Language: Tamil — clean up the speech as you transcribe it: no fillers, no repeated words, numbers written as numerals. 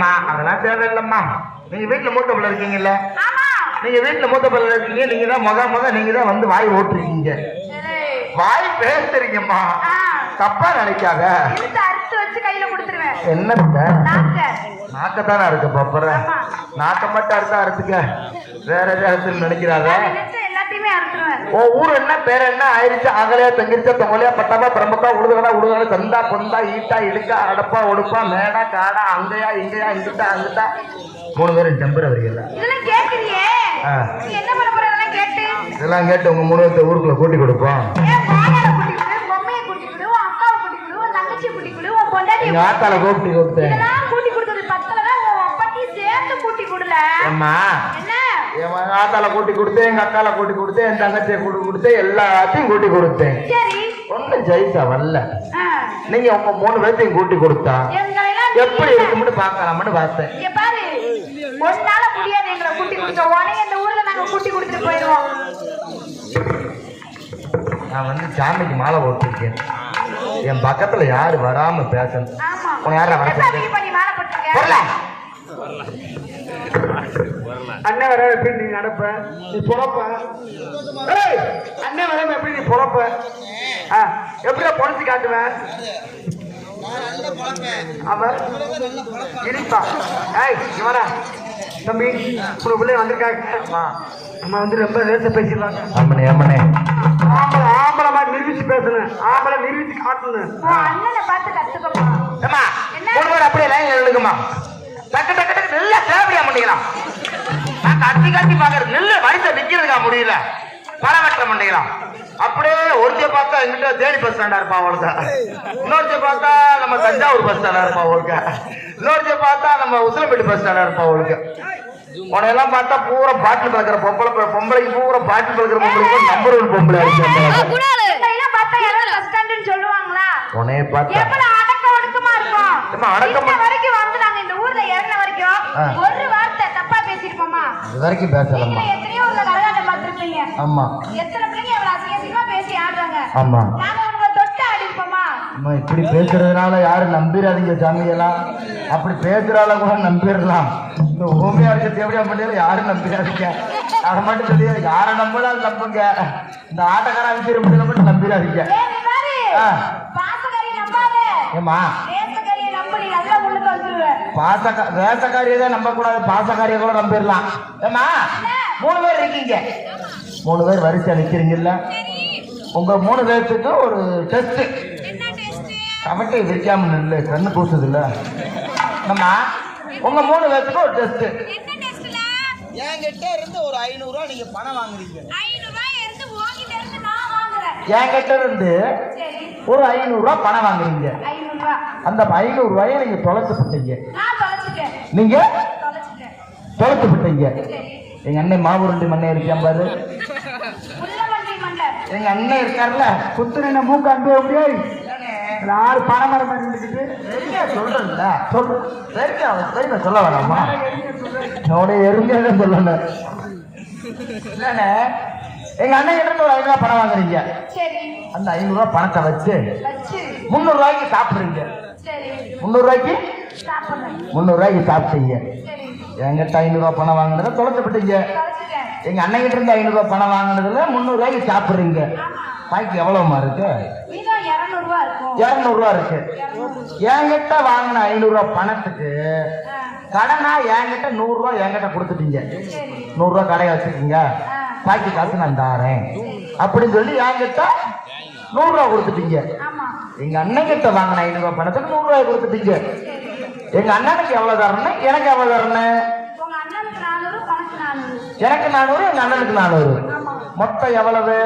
ஏம்மா அதெல்லாம் தேவையில்லம்மா. நீங்க வீட்டுல மூத்த பிள்ளை இருக்கீங்கல்ல, நீங்க வீட்டுல மூத்த பிள்ளை இருக்கீங்க, நீங்க தான் முத நீங்க தான் வந்து வாய் ஓட்டுருக்கீங்க, வாய் பேசுறீங்கம்மா. தப்பா நினைக்காத. என்ன நாக்கத்தானே அறுக்க பாப்பற, நாக்க மட்டும் அறுத்தா அறுத்துக்க, வேற எதாவது அறுத்து நினைக்கிறாத. உன் ஊர் என்ன பேர் என்ன ஆயிடுச்சு? அகலையா தங்கிருச்சா தொங்கலையா பட்டாப்பா பிரம்பக்கா உழுதுகடா சந்தா பொந்தா ஈட்டா இடுக்கா அடப்பா ஒடுப்பா மேடா காடா அங்கையா இங்கயா இங்கிட்டா அங்கிட்டா 3 பேரும் டெம்பரவரியா இதெல்லாம் கேட்டு உங்க 3 பேர்த்த ஊருக்குள்ள கூட்டி கொடுப்போம். எங்க ஆத்தால கூப்பிட்டு கொடுத்தேன். என் ஆத்தால கூட்டி கொடுத்தேன், எங்க அக்கால கூட்டி கொடுத்தேன், என் தங்கச்சியை கூட்டி கொடுத்தேன், எல்லாத்தையும் கூட்டி கொடுத்தேன். ஒன்னும் ஜெயிச்சா வரல. நீங்க உங்க 3 பேர்த்தையும் கூட்டி கொடுத்தா எப்படி இருக்கும்னு பாக்கலாம்னு பார்த்தேன். நான் வந்து சாமிக்கு மாலை போட்டிருக்கேன். என் பக்கத்துல யாரு வராம பேசணும். யார அண்ணன் வர எப்படி நீ நடப்ப, நீ பொழப்ப. அண்ணன் வர எப்படி நீ பொழப்ப, எப்படியா பொழைச்சு காட்டுவேன். அவன் இனிப்பா இவரா தம்பி உங்க பிள்ளை வந்திருக்காங்க. நம்ம வந்து ரொம்ப நேரத்தை பேசிடுவாங்க. ஆமனே ஆமனே ஆம்பளை மாதிரி நிரூபிச்சு பேசணும், ஆம்பளை நிரூபிச்சு காட்டணும். அப்படியே லைன் எழுதுமா டக்கு டக்கு டக்கு நெல்ல தேவையா முடியலாம். நான் கட்டி கட்டி பாக்குறது நெல்லு வரிசை நிக்கிறதுக்கா முடியல, பணம் வெட்ட முடியலாம். அப்படியே ஒருத்தைய பார்த்தா எங்கிட்ட தேனி பஸ் ஸ்டாண்டா இருப்பா அவளுக்கு, இன்னொருத்தைய பார்த்தா நம்ம தஞ்சாவூர் பஸ் ஸ்டாண்டா இருப்பா அவளுக்கு, இன்னொருத்தைய பார்த்தா நம்ம உசிலம்பேட்டு பஸ் ஸ்டாண்டா இருப்பா அவளுக்கு. உனையெல்லாம் பார்த்தா பூரா பாட்டில் பழக்கிற பொம்பளைக்கு பூரா பாட்டில் பழக்கிற பொம்பளைக்கு நம்பர் 1 பொம்பளை அடிச்சு உனைய பார்த்தா வரைக்கும் பேசலாமா? ஆமா ஆமா அம்மா இப்படி பேசுறதுனால யாரும் நம்பிடாதீங்க சாமியெல்லாம். அப்படி பேசுறால கூட நம்பிடலாம். இந்த ஓமியா இருக்க எப்படியா பண்ணல யாரும் நம்பிடாதீங்க. அதை மட்டும் தெரியாது, யாரை நம்பலாம் நம்புங்க. இந்த ஆட்டக்கார விஷயம் மட்டும் நம்பிடாதீங்க. ஏமா ரேசக்காரியை தான் நம்ப கூடாது, பாசக்காரியை கூட நம்பிடலாம். ஏமா 3 பேர் இருக்கீங்க, 3 பேர் வரிசை நிக்கிறீங்கல்ல, உங்க 3 பேர்த்துக்கு ஒரு டெஸ்ட். கவட்டை விரிக்காம இல்லை, கண்ணு பூசுது இல்ல. நம்ம உங்க 3 பேர்த்துக்கு ஒரு டெஸ்ட். என்கிட்ட இருந்து ஒரு 500 ரூபா நீங்க பணம் வாங்குறீங்க. என்கிட்ட இருந்து ஒரு 500 ரூபா பணம் வாங்குறீங்க. அந்த 500 ரூபாயை நீங்க தொலைச்சுட்டீங்க. நீங்க தொலைச்சுட்டீங்க. எங்க அண்ணன் மாவுருண்டி மண்ணை இருக்கேன் பாரு, எங்க அண்ணன் இருக்காருல்ல குத்துன மூக்க அன்பு முடியாது. 4 பணமரம் இருந்துக்கிட்டு சொல்றேன்ல சொல்றேன் சொல்ல வேணாமா? என்னோட எருமையாக சொல்லணும். இல்லண்ணே எங்க அண்ணன் கிட்ட ஒரு 500 ரூபா பணம் வாங்குறீங்க. அந்த 500 ரூபா பணத்தை வச்சு 300 ரூபாய்க்கு சாப்பிடுறீங்க. 300 ரூபாய்க்கு சாப்பிட்டீங்க. என்கிட்ட 500 ரூபா பணம் வாங்கினதுல தொலைச்சுட்டீங்க. எங்க அண்ணன் கிட்ட இருந்து 500 ரூபா பணம் வாங்கினதுல 300 ரூபாய்க்கு சாப்பிடுறீங்க. பாய்க்கு எவ்வளவுமா இருக்கு? 200 ரூபா இருக்கு. என்கிட்ட வாங்கின 500 ரூபா பணத்துக்கு கடனா என்கிட்ட 100 ரூபா என்கிட்ட கொடுத்துட்டீங்க. 100 ரூபா கடையை வச்சுக்கீங்க, பாக்கி காசு நான் தாரேன் அப்படின்னு சொல்லி என்கிட்ட 100 ரூபா கொடுத்துட்டீங்க. எங்க அண்ணன் கிட்ட வாங்கின 500 ரூபா பணத்துக்கு 100 ரூபாய் கொடுத்துட்டீங்க. எங்க அண்ணனுக்கு எவ்வளவு தரணும், எனக்கு எவ்வளவு தரணும்? எனக்கு 400, எங்க அண்ணனுக்கு 400, மொத்தம் எவ்வளவு?